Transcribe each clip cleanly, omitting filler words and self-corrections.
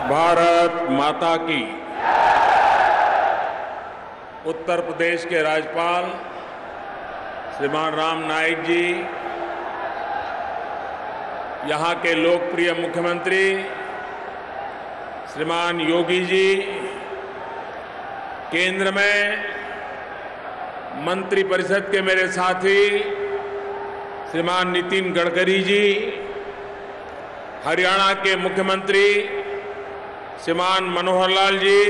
भारत माता की। उत्तर प्रदेश के राज्यपाल श्रीमान राम नाईक जी, यहाँ के लोकप्रिय मुख्यमंत्री श्रीमान योगी जी, केंद्र में मंत्रिपरिषद के मेरे साथी श्रीमान नितिन गडकरी जी, हरियाणा के मुख्यमंत्री श्रीमान मनोहर लाल जी,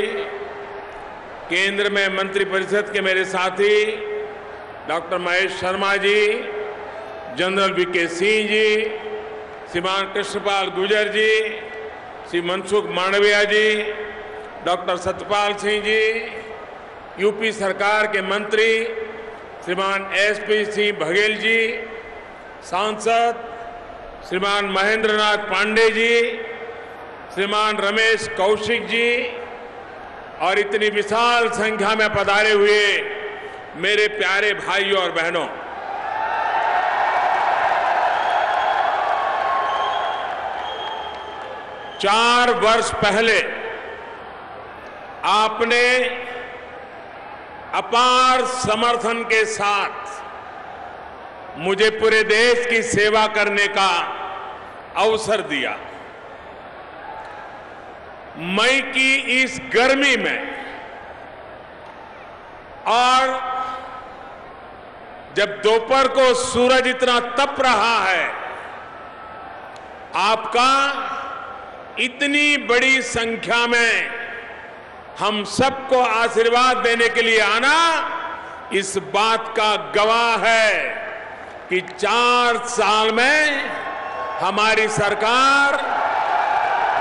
केंद्र में मंत्रिपरिषद के मेरे साथी doctor Mahesh Sharma ji, general VK Singh ji, श्रीमान कृष्णपाल गुर्जर जी, श्री मनसुख मांडविया जी, डॉक्टर सत्यपाल सिंह जी, यूपी सरकार के मंत्री श्रीमान एसपी सिंह बघेल जी, सांसद श्रीमान महेंद्र नाथ पांडे जी, श्रीमान रमेश कौशिक जी और इतनी विशाल संख्या में पधारे हुए मेरे प्यारे भाइयों और बहनों, चार वर्ष पहले आपने अपार समर्थन के साथ मुझे पूरे देश की सेवा करने का अवसर दिया। मई की इस गर्मी में और जब दोपहर को सूरज इतना तप रहा है, आपका इतनी बड़ी संख्या में हम सबको आशीर्वाद देने के लिए आना इस बात का गवाह है कि 4 साल में हमारी सरकार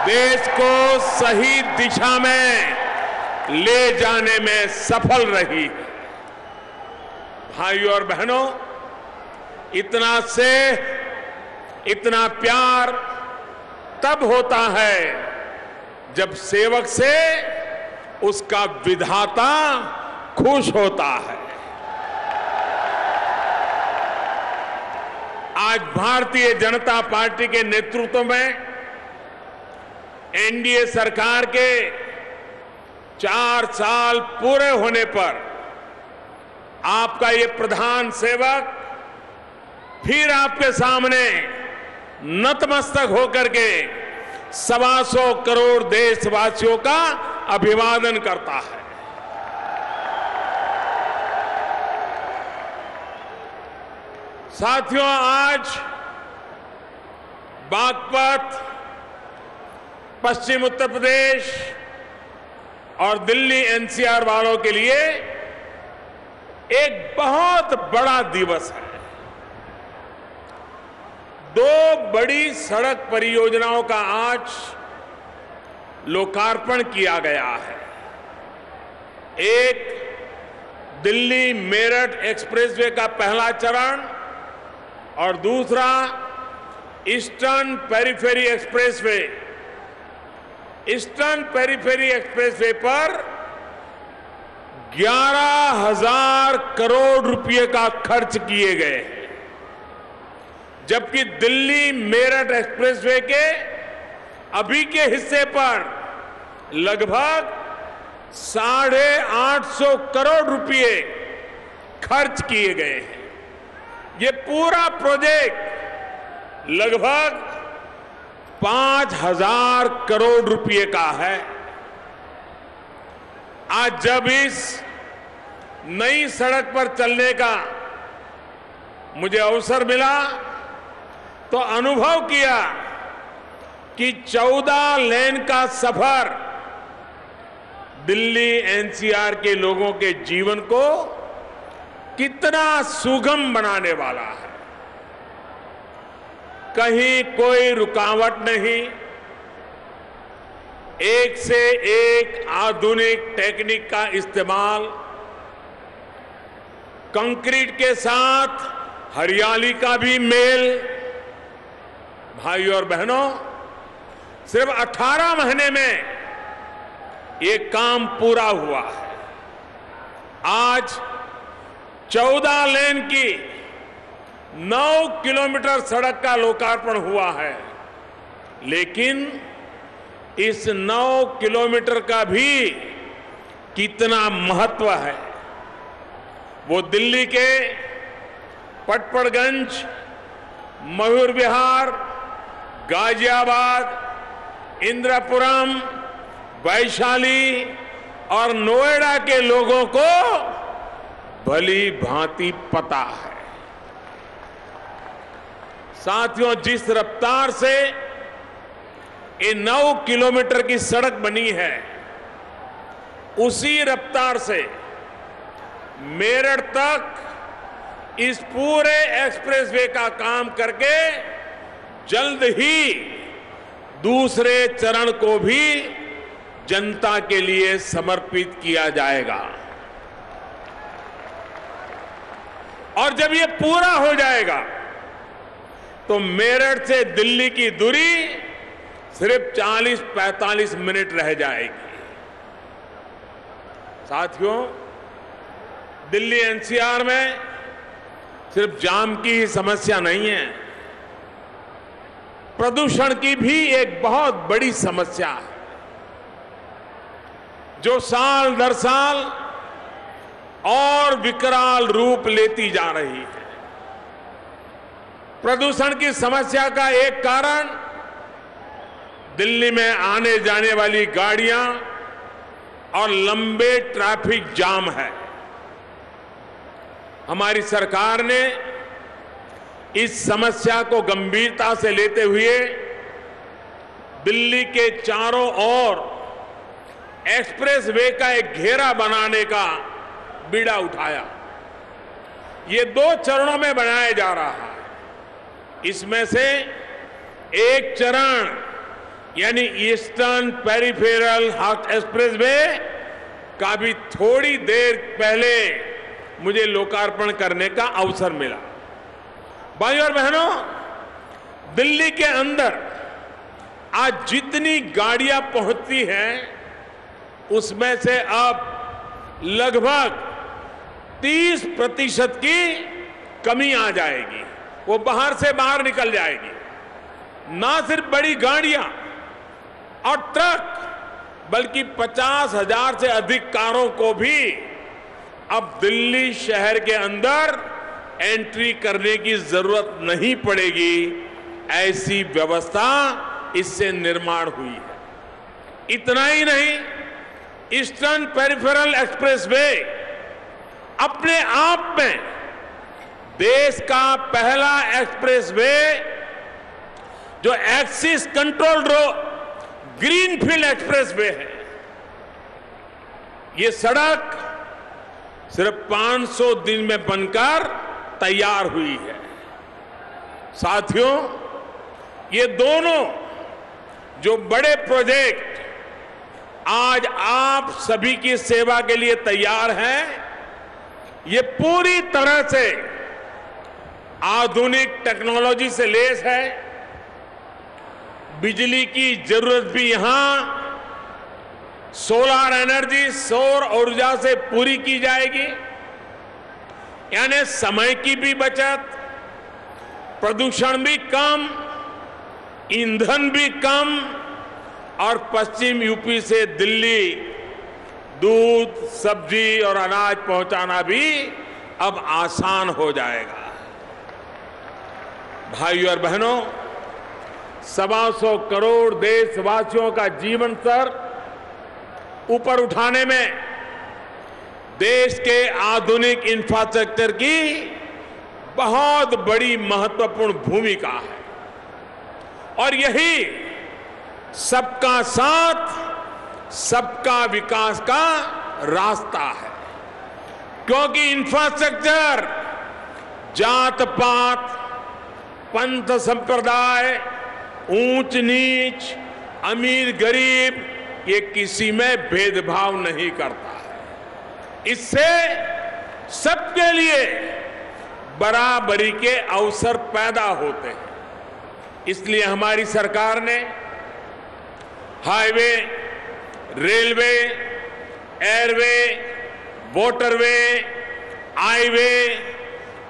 देश को सही दिशा में ले जाने में सफल रही है। भाइयों और बहनों, इतना स्नेह, इतना प्यार तब होता है जब सेवक से उसका विधाता खुश होता है। आज भारतीय जनता पार्टी के नेतृत्व में एनडीए सरकार के 4 साल पूरे होने पर आपका ये प्रधान सेवक फिर आपके सामने नतमस्तक होकर के 125 करोड़ देशवासियों का अभिवादन करता है। साथियों, आज बागपत, पश्चिम उत्तर प्रदेश और दिल्ली एनसीआर वालों के लिए एक बहुत बड़ा दिवस है। 2 बड़ी सड़क परियोजनाओं का आज लोकार्पण किया गया है। एक दिल्ली मेरठ एक्सप्रेसवे का पहला चरण और दूसरा eastern periphery expressway. Eastern periphery expressway पर 11,000 करोड़ रुपए का खर्च किए गए हैं, जबकि दिल्ली मेरठ एक्सप्रेसवे के अभी के हिस्से पर लगभग 850 करोड़ रुपए खर्च किए गए हैं। ये पूरा प्रोजेक्ट लगभग 5,000 करोड़ रुपए का है। आज जब इस नई सड़क पर चलने का मुझे अवसर मिला तो अनुभव किया कि 14 लेन का सफर दिल्ली एनसीआर के लोगों के जीवन को कितना सुगम बनाने वाला है। कहीं कोई रुकावट नहीं, एक से एक आधुनिक टेक्निक का इस्तेमाल, कंक्रीट के साथ हरियाली का भी मेल। भाइयों और बहनों, सिर्फ 18 महीने में ये काम पूरा हुआ है। आज 14 लेन की 9 किलोमीटर सड़क का लोकार्पण हुआ है, लेकिन इस 9 किलोमीटर का भी कितना महत्व है। वो दिल्ली के पटपड़गंज, मयूर विहार, गाजियाबाद, इंद्रपुरम, वैशाली और नोएडा के लोगों को भली भांति पता है। साथियों, जिस रफ्तार से ये 9 किलोमीटर की सड़क बनी है, उसी रफ्तार से मेरठ तक इस पूरे एक्सप्रेसवे का काम करके जल्द ही दूसरे चरण को भी जनता के लिए समर्पित किया जाएगा। और जब ये पूरा हो जाएगा तो मेरठ से दिल्ली की दूरी सिर्फ 40-45 मिनट रह जाएगी। साथियों, दिल्ली एनसीआर में सिर्फ जाम की ही समस्या नहीं है, प्रदूषण की भी एक बहुत बड़ी समस्या है, जो साल दर साल और विकराल रूप लेती जा रही है। प्रदूषण की समस्या का एक कारण दिल्ली में आने जाने वाली गाड़ियां और लंबे ट्रैफिक जाम है। हमारी सरकार ने इस समस्या को गंभीरता से लेते हुए दिल्ली के चारों ओर एक्सप्रेसवे का एक घेरा बनाने का बीड़ा उठाया। ये 2 चरणों में बनाया जा रहा है। इसमें से एक चरण यानी ईस्टर्न पेरिफेरल एक्सप्रेसवे का भी थोड़ी देर पहले मुझे लोकार्पण करने का अवसर मिला। भाइयों और बहनों, दिल्ली के अंदर आज जितनी गाड़ियां पहुंचती हैं, उसमें से अब लगभग 30% की कमी आ जाएगी। वो बाहर से बाहर निकल जाएगी। ना सिर्फ बड़ी गाड़ियां और ट्रक, बल्कि 50,000 से अधिक कारों को भी अब दिल्ली शहर के अंदर एंट्री करने की जरूरत नहीं पड़ेगी। ऐसी व्यवस्था इससे निर्माण हुई है। इतना ही नहीं, ईस्टर्न पेरिफेरल एक्सप्रेसवे अपने आप में देश का पहला एक्सप्रेसवे जो एक्सिस कंट्रोल्ड ग्रीनफील्ड एक्सप्रेसवे है। ये सड़क सिर्फ 500 दिन में बनकर तैयार हुई है। साथियों, ये दोनों जो बड़े प्रोजेक्ट आज आप सभी की सेवा के लिए तैयार हैं, ये पूरी तरह से आधुनिक टेक्नोलॉजी से लैस है। बिजली की जरूरत भी यहां सोलर एनर्जी, सौर ऊर्जा से पूरी की जाएगी। यानी समय की भी बचत, प्रदूषण भी कम, ईंधन भी कम और पश्चिम यूपी से दिल्ली दूध, सब्जी और अनाज पहुंचाना भी अब आसान हो जाएगा। भाइयों और बहनों, 125 करोड़ देशवासियों का जीवन स्तर ऊपर उठाने में देश के आधुनिक इंफ्रास्ट्रक्चर की बहुत बड़ी महत्वपूर्ण भूमिका है। और यही सबका साथ, सबका विकास का रास्ता है। क्योंकि इंफ्रास्ट्रक्चर जात पात, पंथ संप्रदाय, ऊंच नीच, अमीर गरीब, ये किसी में भेदभाव नहीं करता है। इससे सबके लिए बराबरी के अवसर पैदा होते हैं। इसलिए हमारी सरकार ने highway, railway, airway, waterway, highway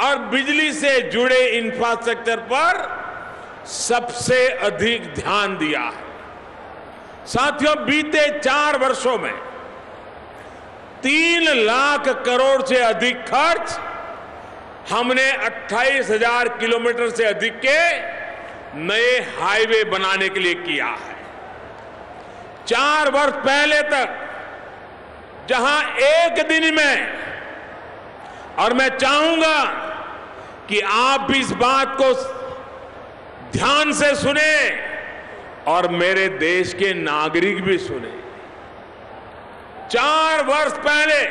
और बिजली से जुड़े इंफ्रास्ट्रक्चर पर सबसे अधिक ध्यान दिया है। साथियों, बीते 4 वर्षों में 3 लाख करोड़ से अधिक खर्च हमने 28,000 किलोमीटर से अधिक के नए हाईवे बनाने के लिए किया है। 4 वर्ष पहले तक जहां एक दिन में, और मैं चाहूंगा कि आप भी इस बात को ध्यान से सुने और मेरे देश के नागरिक भी सुने। 4 वर्ष पहले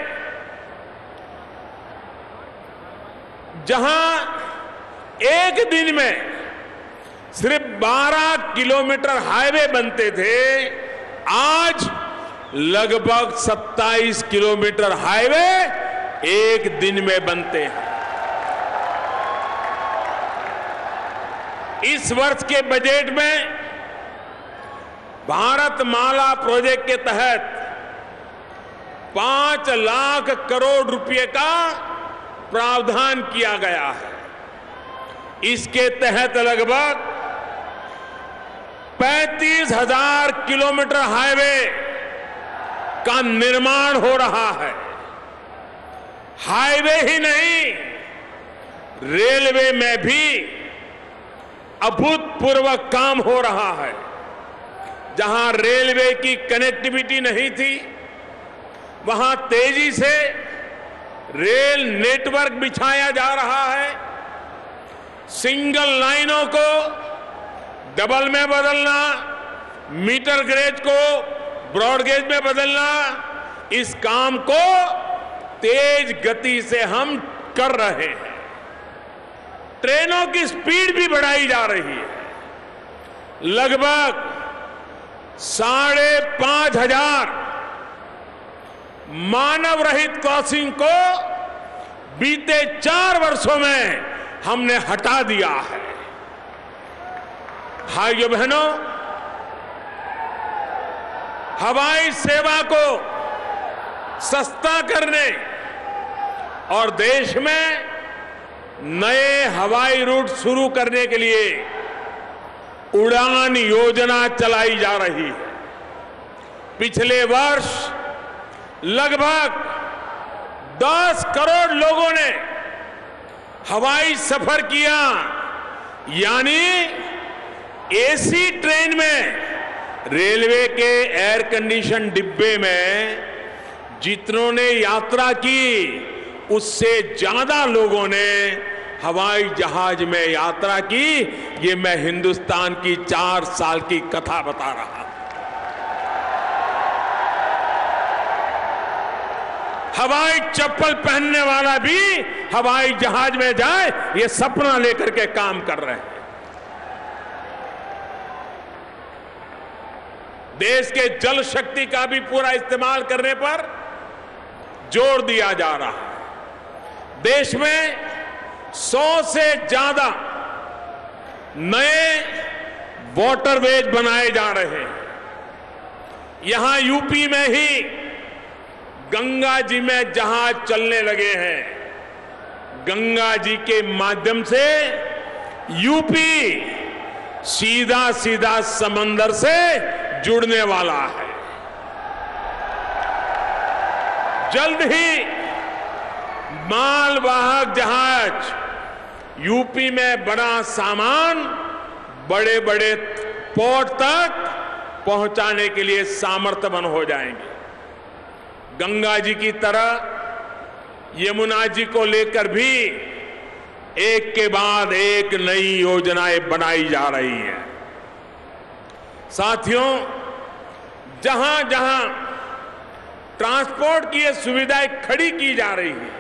जहां एक दिन में सिर्फ 12 किलोमीटर हाईवे बनते थे, आज लगभग 27 किलोमीटर हाईवे एक दिन में बनते हैं। इस वर्ष के बजट में भारतमाला प्रोजेक्ट के तहत 5 लाख करोड़ रुपए का प्रावधान किया गया है। इसके तहत लगभग 35,000 किलोमीटर हाईवे का निर्माण हो रहा है। हाईवे ही नहीं, रेलवे में भी अभूतपूर्व काम हो रहा है। जहां रेलवे की कनेक्टिविटी नहीं थी, वहां तेजी से रेल नेटवर्क बिछाया जा रहा है। सिंगल लाइनों को डबल में बदलना, मीटर गेज को ब्रॉड गेज में बदलना, इस काम को तेज गति से हम कर रहे हैं। ट्रेनों की स्पीड भी बढ़ाई जा रही है। लगभग 5,500 मानव रहित क्रॉसिंग को बीते 4 वर्षों में हमने हटा दिया है। भाइयों बहनों, हवाई सेवा को सस्ता करने और देश में नए हवाई रूट शुरू करने के लिए उड़ान योजना चलाई जा रही है। पिछले वर्ष लगभग 10 करोड़ लोगों ने हवाई सफर किया, यानी एसी ट्रेन में, रेलवे के एयर कंडीशन डिब्बे में जितनों ने यात्रा की, उससे ज्यादा लोगों ने हवाई जहाज में यात्रा की। ये मैं हिंदुस्तान की 4 साल की कथा बता रहा हूं। हवाई चप्पल पहनने वाला भी हवाई जहाज में जाए, ये सपना लेकर के काम कर रहे हैं। देश के जल शक्ति का भी पूरा इस्तेमाल करने पर जोर दिया जा रहा है। देश में 100 से ज्यादा नए वाटरवेज बनाए जा रहे हैं। यहां यूपी में ही गंगा जी में जहाज चलने लगे हैं। गंगा जी के माध्यम से यूपी सीधा सीधा समंदर से जुड़ने वाला है। जल्द ही मालवाहक जहाज यूपी में बड़ा सामान बड़े बड़े पोर्ट तक पहुंचाने के लिए सामर्थ्यवान हो जाएंगे। गंगा जी की तरह यमुना जी को लेकर भी एक के बाद एक नई योजनाएं बनाई जा रही हैं। साथियों, जहां जहां ट्रांसपोर्ट की ये सुविधाएं खड़ी की जा रही है,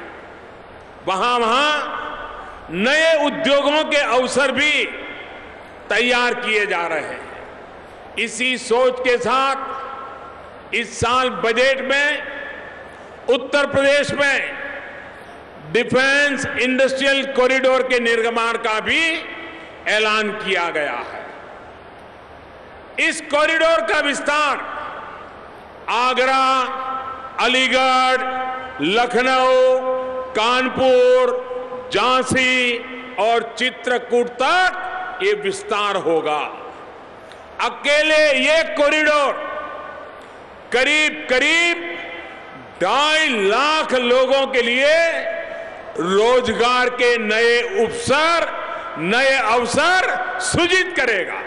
वहां वहां नए उद्योगों के अवसर भी तैयार किए जा रहे हैं। इसी सोच के साथ इस साल बजट में उत्तर प्रदेश में डिफेंस इंडस्ट्रियल कॉरिडोर के निर्माण का भी ऐलान किया गया है। इस कॉरिडोर का विस्तार आगरा, अलीगढ़, लखनऊ, कानपुर, झांसी और चित्रकूट तक ये विस्तार होगा। अकेले ये कॉरिडोर करीब करीब 2.5 लाख लोगों के लिए रोजगार के नए अवसर सृजित करेगा।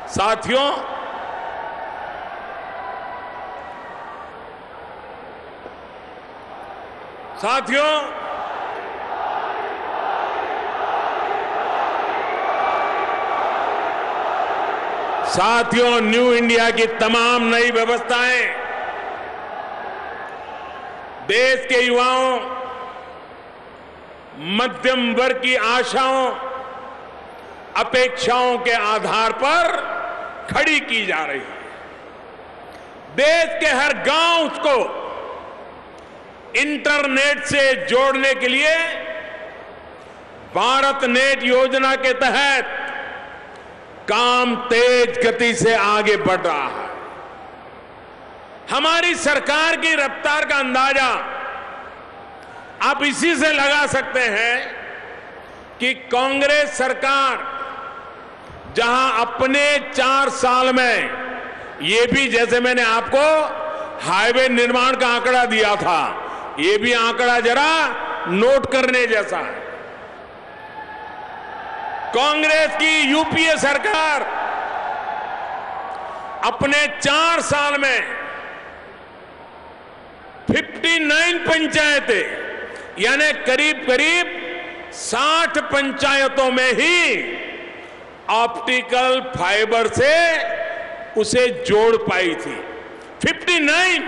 साथियों, न्यू इंडिया की तमाम नई व्यवस्थाएं देश के युवाओं, मध्यम वर्ग की आशाओं, अपेक्षाओं के आधार पर खड़ी की जा रही है। देश के हर गांव को इंटरनेट से जोड़ने के लिए भारत नेट योजना के तहत काम तेज गति से आगे बढ़ रहा है। हमारी सरकार की रफ्तार का अंदाजा आप इसी से लगा सकते हैं कि कांग्रेस सरकार जहां अपने 4 साल में, ये भी जैसे मैंने आपको हाईवे निर्माण का आंकड़ा दिया था, ये भी आंकड़ा जरा नोट करने जैसा है। कांग्रेस की यूपीए सरकार अपने 4 साल में 59 पंचायतें, यानी करीब करीब 60 पंचायतों में ही ऑप्टिकल फाइबर से उसे जोड़ पाई थी। 59।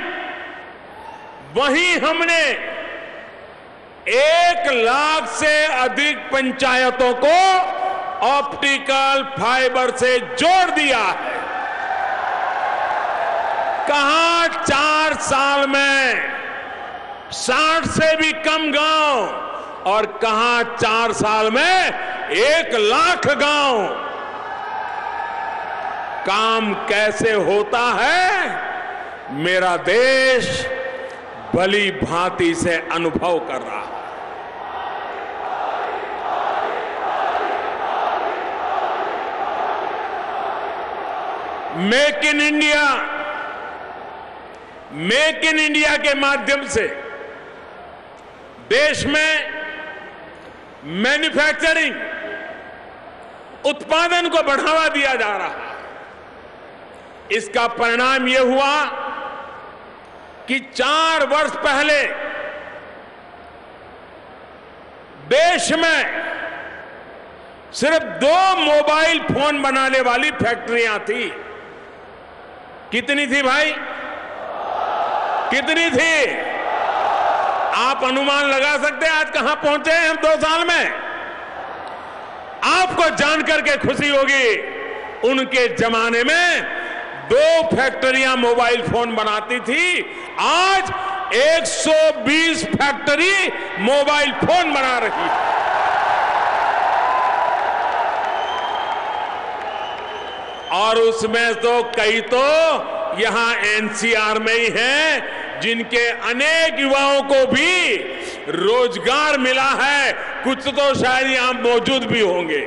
वहीं हमने 1 लाख से अधिक पंचायतों को ऑप्टिकल फाइबर से जोड़ दिया है। कहां 4 साल में 60 से भी कम गांव और कहां 4 साल में 1 लाख गांव। काम कैसे होता है मेरा देश भली भांति से अनुभव कर रहा है। मेक इन इंडिया के माध्यम से देश में मैन्युफैक्चरिंग, उत्पादन को बढ़ावा दिया जा रहा है। इसका परिणाम यह हुआ कि 4 वर्ष पहले देश में सिर्फ 2 मोबाइल फोन बनाने वाली फैक्ट्रियां थी। कितनी थी भाई? कितनी थी? आप अनुमान लगा सकते हैं आज कहां पहुंचे हैं हम 2 साल में? आपको जानकर के खुशी होगी, उनके जमाने में 2 फैक्ट्रियां मोबाइल फोन बनाती थी, आज 120 फैक्ट्री मोबाइल फोन बना रही है। और उसमें तो कई तो यहां एनसीआर में ही हैं, जिनके अनेक युवाओं को भी रोजगार मिला है। कुछ तो शायद यहां मौजूद भी होंगे।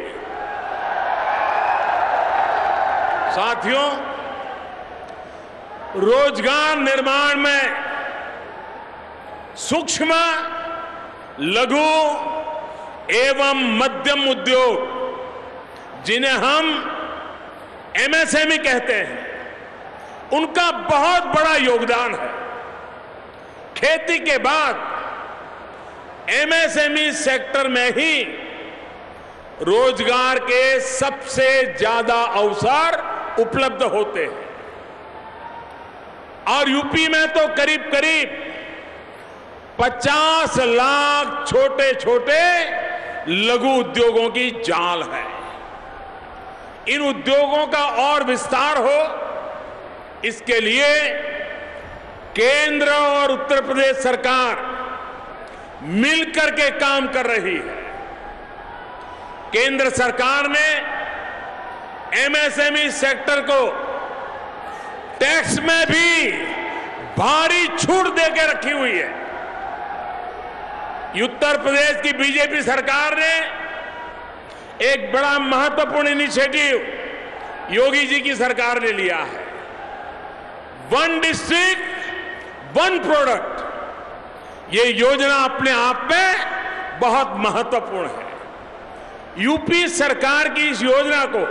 साथियों, रोजगार निर्माण में सूक्ष्म, लघु एवं मध्यम उद्योग, जिन्हें हम एमएसएमई कहते हैं, उनका बहुत बड़ा योगदान है। खेती के बाद एमएसएमई सेक्टर में ही रोजगार के सबसे ज्यादा अवसर उपलब्ध होते हैं। और यूपी में तो करीब करीब 50 लाख छोटे छोटे लघु उद्योगों की जाल है। इन उद्योगों का और विस्तार हो, इसके लिए केंद्र और उत्तर प्रदेश सरकार मिलकर के काम कर रही है। केंद्र सरकार ने एमएसएमई सेक्टर को टैक्स में भी भारी छूट देकर रखी हुई है। उत्तर प्रदेश की बीजेपी सरकार ने एक बड़ा महत्वपूर्ण इनिशिएटिव योगी जी की सरकार ने लिया है। वन डिस्ट्रिक्ट वन प्रोडक्ट, ये योजना अपने आप में बहुत महत्वपूर्ण है। यूपी सरकार की इस योजना को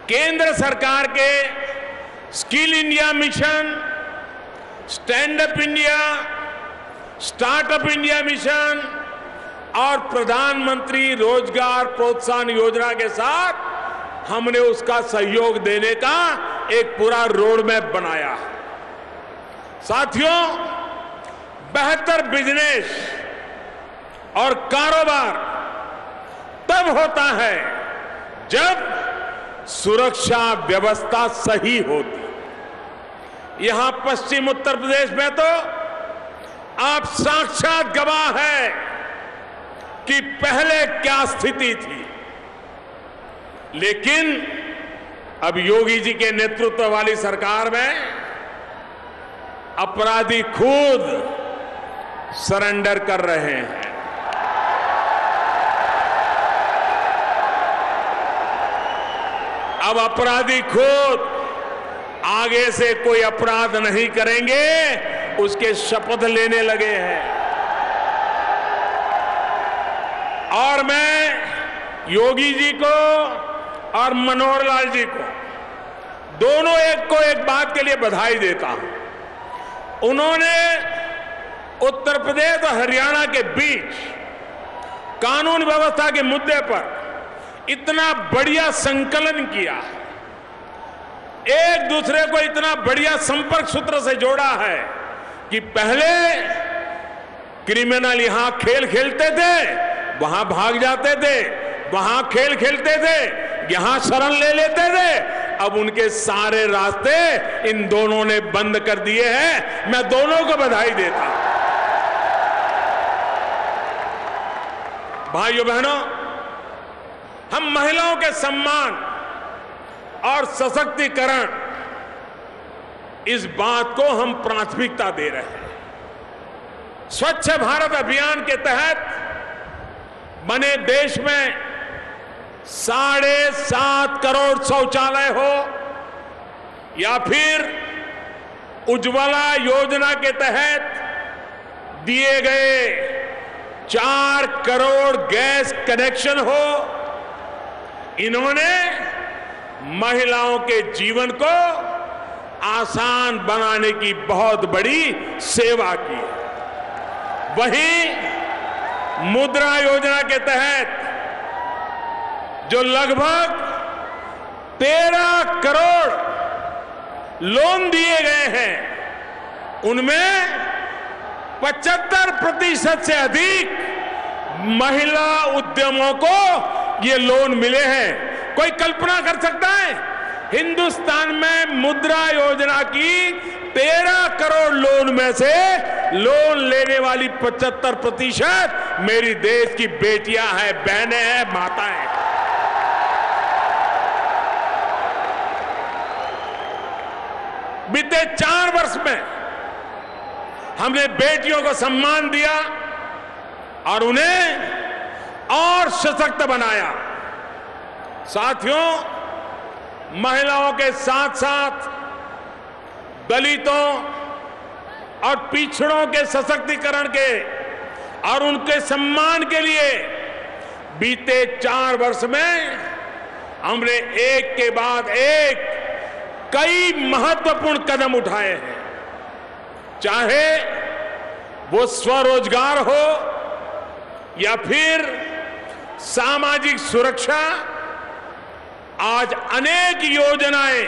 केंद्र सरकार के skill India mission, stand up India, startup India mission और प्रधानमंत्री रोजगार प्रोत्साहन योजना के साथ हमने उसका सहयोग देने का एक पूरा रोड मैप बनाया है। साथियों, बेहतर बिजनेस और कारोबार तब होता है जब सुरक्षा व्यवस्था सही होती। यहां पश्चिम उत्तर प्रदेश में तो आप साक्षात गवाह है कि पहले क्या स्थिति थी, लेकिन अब योगी जी के नेतृत्व वाली सरकार में अपराधी खुद सरेंडर कर रहे हैं। अब अपराधी खुद आगे से कोई अपराध नहीं करेंगे, उसके शपथ लेने लगे हैं। और मैं योगी जी को और मनोहर लाल जी को दोनों एक बात के लिए बधाई देता हूं। उन्होंने उत्तर प्रदेश और हरियाणा के बीच कानून व्यवस्था के मुद्दे पर इतना बढ़िया संकलन किया, एक दूसरे को इतना बढ़िया संपर्क सूत्र से जोड़ा है कि पहले क्रिमिनल यहां खेल खेलते थे, वहां भाग जाते थे, वहां खेल खेलते थे, यहां शरण ले लेते थे। अब उनके सारे रास्ते इन दोनों ने बंद कर दिए हैं। मैं दोनों को बधाई देता हूं। भाइयों बहनों, हम महिलाओं के सम्मान और सशक्तिकरण, इस बात को हम प्राथमिकता दे रहे हैं। स्वच्छ भारत अभियान के तहत बने देश में 7.5 करोड़ शौचालय हो या फिर उज्ज्वला योजना के तहत दिए गए 4 करोड़ गैस कनेक्शन हो, इन्होंने महिलाओं के जीवन को आसान बनाने की बहुत बड़ी सेवा की है। वहीं मुद्रा योजना के तहत जो लगभग 13 करोड़ लोन दिए गए हैं, उनमें 75% से अधिक महिला उद्यमों को ये लोन मिले हैं। कोई कल्पना कर सकता है, हिंदुस्तान में मुद्रा योजना की 13 करोड़ लोन में से लोन लेने वाली 75% मेरी देश की बेटियां हैं, बहनें हैं, माताएं हैं। बीते 4 वर्ष में हमने बेटियों को सम्मान दिया और उन्हें और सशक्त बनाया। साथियों, महिलाओं के साथ साथ दलितों और पिछड़ों के सशक्तिकरण के और उनके सम्मान के लिए बीते 4 वर्ष में हमने एक के बाद एक कई महत्वपूर्ण कदम उठाए हैं। चाहे वो स्वरोजगार हो या फिर सामाजिक सुरक्षा, आज अनेक योजनाएं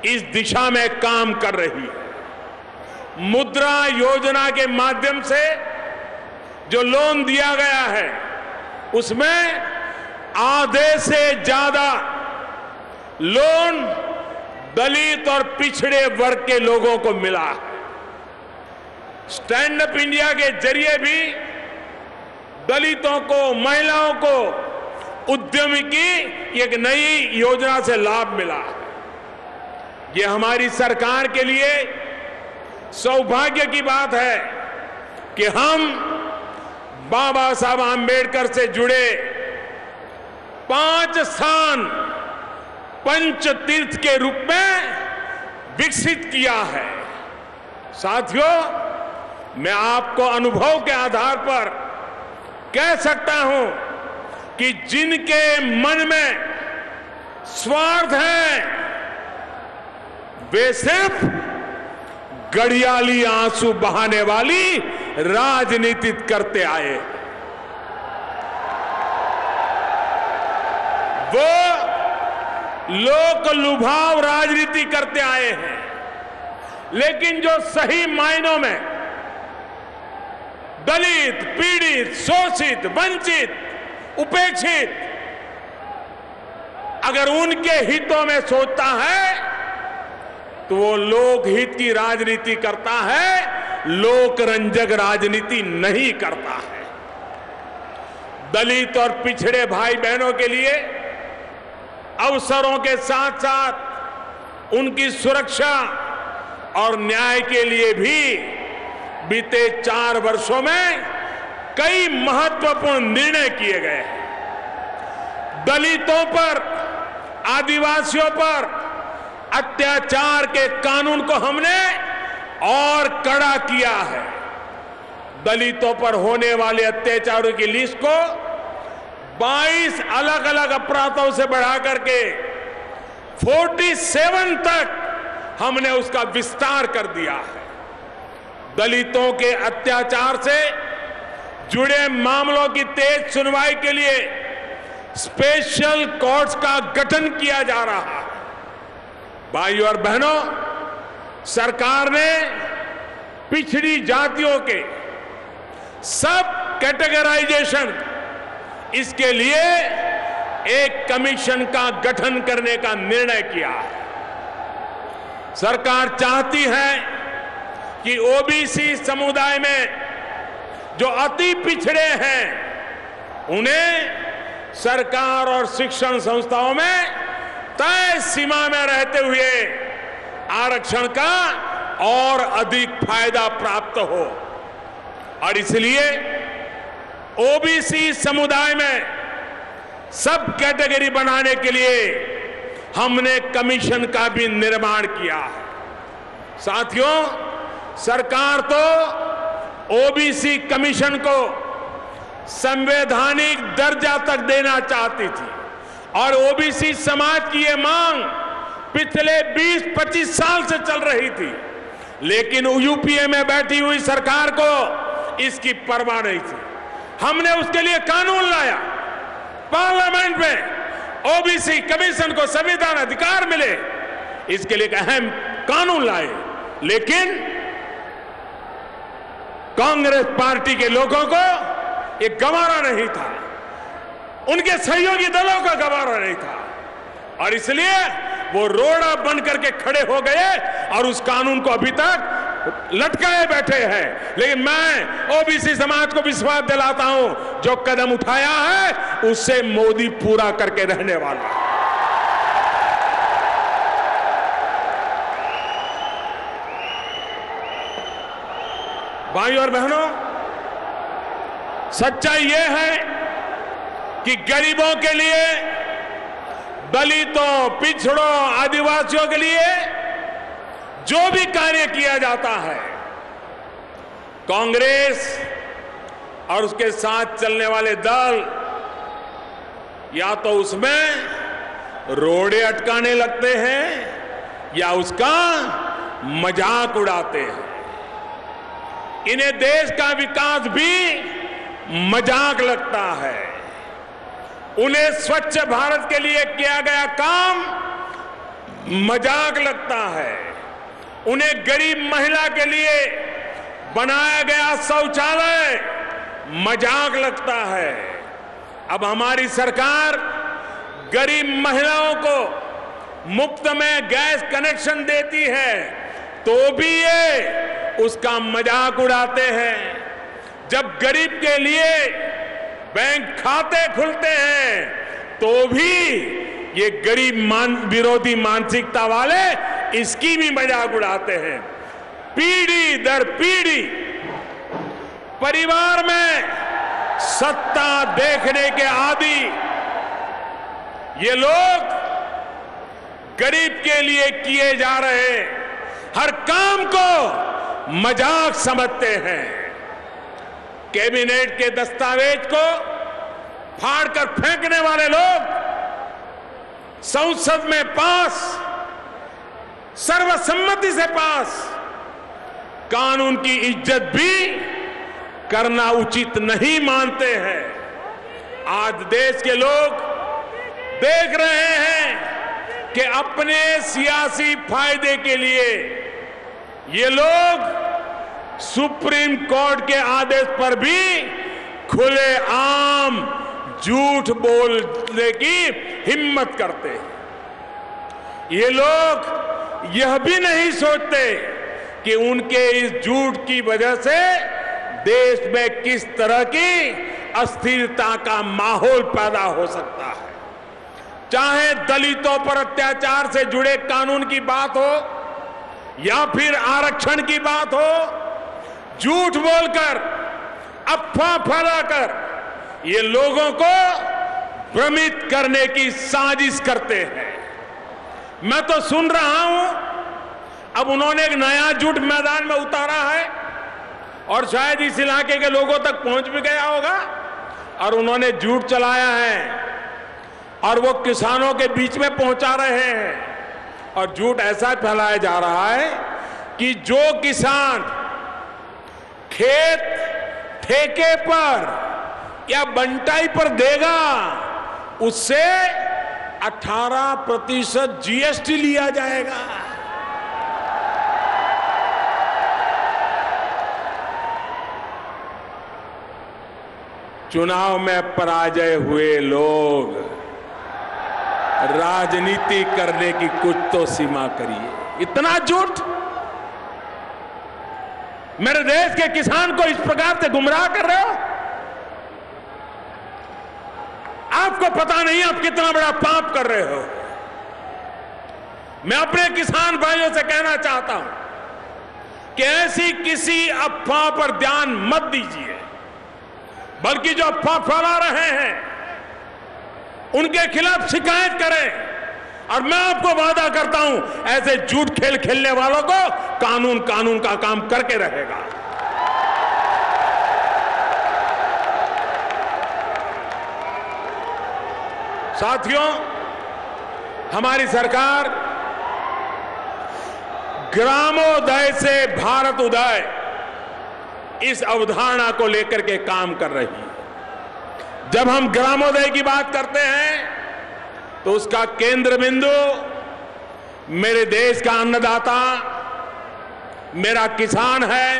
इस दिशा में काम कर रही है। मुद्रा योजना के माध्यम से जो लोन दिया गया है, उसमें आधे से ज्यादा लोन दलित और पिछड़े वर्ग के लोगों को मिला। स्टैंड अप इंडिया के जरिए भी दलितों को, महिलाओं को उद्यमी की एक नई योजना से लाभ मिला। ये हमारी सरकार के लिए सौभाग्य की बात है कि हम बाबा साहब आंबेडकर से जुड़े 5 स्थान पंच तीर्थ के रूप में विकसित किया है। साथियों, मैं आपको अनुभव के आधार पर कह सकता हूं कि जिनके मन में स्वार्थ है वे सिर्फ गड़ियाली आंसू बहाने वाली राजनीति करते आए। वो लोक लुभाव राजनीति करते आए हैं, लेकिन जो सही मायनों में दलित, पीड़ित, शोषित, वंचित, उपेक्षित अगर उनके हितों में सोचता है तो वो लोकहित की राजनीति करता है, लोकरंजक राजनीति नहीं करता है। दलित और पिछड़े भाई बहनों के लिए अवसरों के साथ साथ उनकी सुरक्षा और न्याय के लिए भी बीते 4 वर्षों में कई महत्वपूर्ण निर्णय किए गए हैं। दलितों पर, आदिवासियों पर अत्याचार के कानून को हमने और कड़ा किया है। दलितों पर होने वाले अत्याचारों की लिस्ट को 22 अलग अलग अपराधों से बढ़ा करके 47 तक हमने उसका विस्तार कर दिया है। दलितों के अत्याचार से जुड़े मामलों की तेज सुनवाई के लिए स्पेशल कोर्ट्स का गठन किया जा रहा है। भाइयों और बहनों, सरकार ने पिछड़ी जातियों के सब कैटेगराइजेशन, इसके लिए एक कमीशन का गठन करने का निर्णय किया है। सरकार चाहती है कि ओबीसी समुदाय में जो अति पिछड़े हैं उन्हें सरकार और शिक्षण संस्थाओं में तय सीमा में रहते हुए आरक्षण का और अधिक फायदा प्राप्त हो, और इसलिए ओबीसी समुदाय में सब कैटेगरी बनाने के लिए हमने कमीशन का भी निर्माण किया है। साथियों, सरकार तो ओबीसी कमीशन को संवैधानिक दर्जा तक देना चाहती थी और ओबीसी समाज की ये मांग पिछले 20-25 साल से चल रही थी, लेकिन यूपीए में बैठी हुई सरकार को इसकी परवाह नहीं थी। हमने उसके लिए कानून लाया, पार्लियामेंट में ओबीसी कमीशन को संविधान अधिकार मिले, इसके लिए एक अहम कानून लाए, लेकिन कांग्रेस पार्टी के लोगों को ये गवारा नहीं था, उनके सहयोगी दलों का गवारा नहीं था, और इसलिए वो रोड़ा बन करके खड़े हो गए और उस कानून को अभी तक लटकाए बैठे हैं। लेकिन मैं ओबीसी समाज को विश्वास दिलाता हूं, जो कदम उठाया है उससे मोदी पूरा करके रहने वाला है। भाइयों और बहनों, सच्चाई यह है कि गरीबों के लिए, दलितों, पिछड़ों, आदिवासियों के लिए जो भी कार्य किया जाता है, कांग्रेस और उसके साथ चलने वाले दल या तो उसमें रोड़े अटकाने लगते हैं या उसका मजाक उड़ाते हैं। इन्हें देश का विकास भी मजाक लगता है। उन्हें स्वच्छ भारत के लिए किया गया काम मजाक लगता है। उन्हें गरीब महिला के लिए बनाया गया शौचालय मजाक लगता है। अब हमारी सरकार गरीब महिलाओं को मुफ्त में गैस कनेक्शन देती है तो भी ये उसका मजाक उड़ाते हैं। जब गरीब के लिए बैंक खाते खुलते हैं तो भी ये गरीब विरोधी मानसिकता वाले इसकी भी मजाक उड़ाते हैं। पीढ़ी दर पीढ़ी परिवार में सत्ता देखने के आदी ये लोग गरीब के लिए किए जा रहे हर काम को मजाक समझते हैं। कैबिनेट के दस्तावेज को फाड़कर फेंकने वाले लोग संसद में पास, सर्वसम्मति से पास कानून की इज्जत भी करना उचित नहीं मानते हैं। आज देश के लोग देख रहे हैं कि अपने सियासी फायदे के लिए ये लोग सुप्रीम कोर्ट के आदेश पर भी खुलेआम झूठ बोलने की हिम्मत करते हैं। ये लोग यह भी नहीं सोचते कि उनके इस झूठ की वजह से देश में किस तरह की अस्थिरता का माहौल पैदा हो सकता है। चाहे दलितों पर अत्याचार से जुड़े कानून की बात हो या फिर आरक्षण की बात हो, झूठ बोलकर, अफवाह फैलाकर ये लोगों को भ्रमित करने की साजिश करते हैं। मैं तो सुन रहा हूं, अब उन्होंने एक नया झूठ मैदान में उतारा है और शायद इस इलाके के लोगों तक पहुंच भी गया होगा, और उन्होंने झूठ चलाया है और वो किसानों के बीच में पहुंचा रहे हैं। और झूठ ऐसा फैलाया जा रहा है कि जो किसान खेत ठेके पर या बंटाई पर देगा उससे 18% जीएसटी लिया जाएगा। चुनाव में पराजय हुए लोग राजनीति करने की कुछ तो सीमा करिए। इतना झूठ मेरे देश के किसान को इस प्रकार से गुमराह कर रहे हो। आपको पता नहीं आप कितना बड़ा पाप कर रहे हो। मैं अपने किसान भाइयों से कहना चाहता हूं कि ऐसी किसी अफवाह पर ध्यान मत दीजिए, बल्कि जो अफवाह फैला रहे हैं उनके खिलाफ शिकायत करें। और मैं आपको वादा करता हूं, ऐसे झूठ खेल खेलने वालों को कानून का काम करके रहेगा। साथियों, हमारी सरकार ग्रामोदय से भारत उदय इस अवधारणा को लेकर के काम कर रही है। जब हम ग्रामोदय की बात करते हैं तो उसका केंद्र बिंदु मेरे देश का अन्नदाता, मेरा किसान है,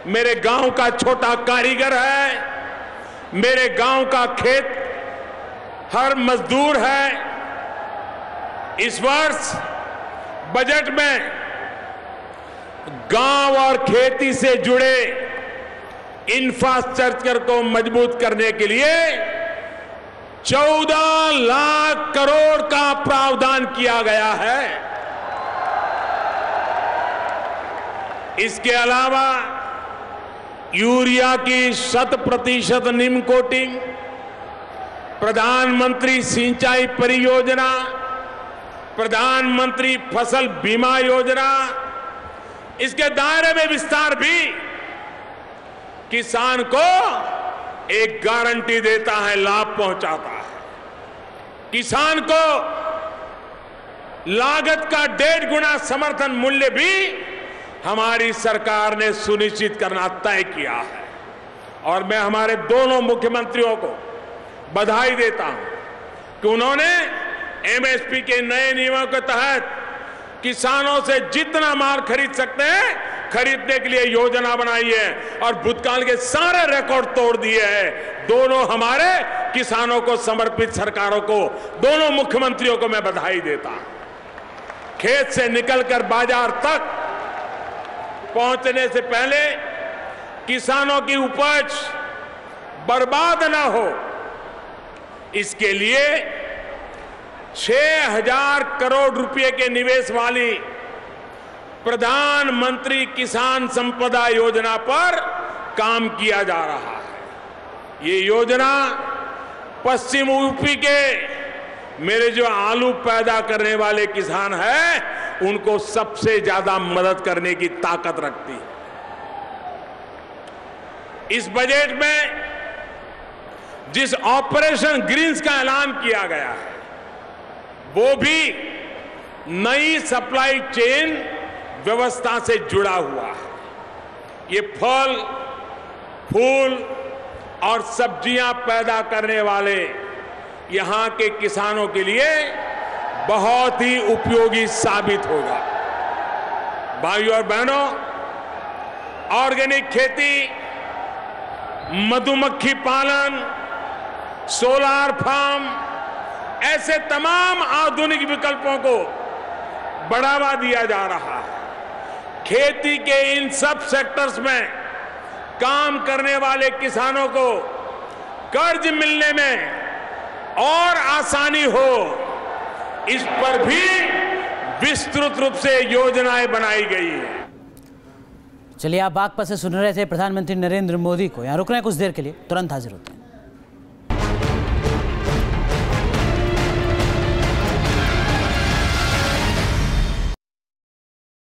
मेरे गांव का छोटा कारीगर है, मेरे गांव का खेत हर मजदूर है। इस वर्ष बजट में गांव और खेती से जुड़े इंफ्रास्ट्रक्चर को मजबूत करने के लिए 14 लाख करोड़ का प्रावधान किया गया है। इसके अलावा यूरिया की 100% निम्न कोटिंग, प्रधानमंत्री सिंचाई परियोजना, प्रधानमंत्री फसल बीमा योजना, इसके दायरे में विस्तार भी किसान को एक गारंटी देता है, लाभ पहुंचाता है। किसान को लागत का 1.5 गुना समर्थन मूल्य भी हमारी सरकार ने सुनिश्चित करना तय किया है। और मैं हमारे दोनों मुख्यमंत्रियों को बधाई देता हूं कि उन्होंने एमएसपी के नए नियमों के तहत किसानों से जितना माल खरीद सकते हैं खरीदने के लिए योजना बनाई है और भूतकाल के सारे रिकॉर्ड तोड़ दिए हैं। दोनों हमारे किसानों को समर्पित सरकारों को, दोनों मुख्यमंत्रियों को मैं बधाई देता हूं। खेत से निकलकर बाजार तक पहुंचने से पहले किसानों की उपज बर्बाद ना हो, इसके लिए 6,000 करोड़ रुपए के निवेश वाली प्रधानमंत्री किसान संपदा योजना पर काम किया जा रहा है। ये योजना पश्चिम यूपी के मेरे जो आलू पैदा करने वाले किसान हैं उनको सबसे ज्यादा मदद करने की ताकत रखती है। इस बजट में जिस ऑपरेशन ग्रीन्स का ऐलान किया गया है वो भी नई सप्लाई चेन व्यवस्था से जुड़ा हुआ है। ये फल, फूल और सब्जियां पैदा करने वाले यहां के किसानों के लिए बहुत ही उपयोगी साबित होगा। भाइयों और बहनों, ऑर्गेनिक खेती, मधुमक्खी पालन, सोलार फार्म, ऐसे तमाम आधुनिक विकल्पों को बढ़ावा दिया जा रहा है। खेती के इन सब सेक्टर्स में काम करने वाले किसानों को कर्ज मिलने में और आसानी हो, इस पर भी विस्तृत रूप से योजनाएं बनाई गई है। चलिए, आप बागपत से सुन रहे थे प्रधानमंत्री नरेंद्र मोदी को। यहाँ रुक रहे हैं कुछ देर के लिए, तुरंत हाजिर होते हैं।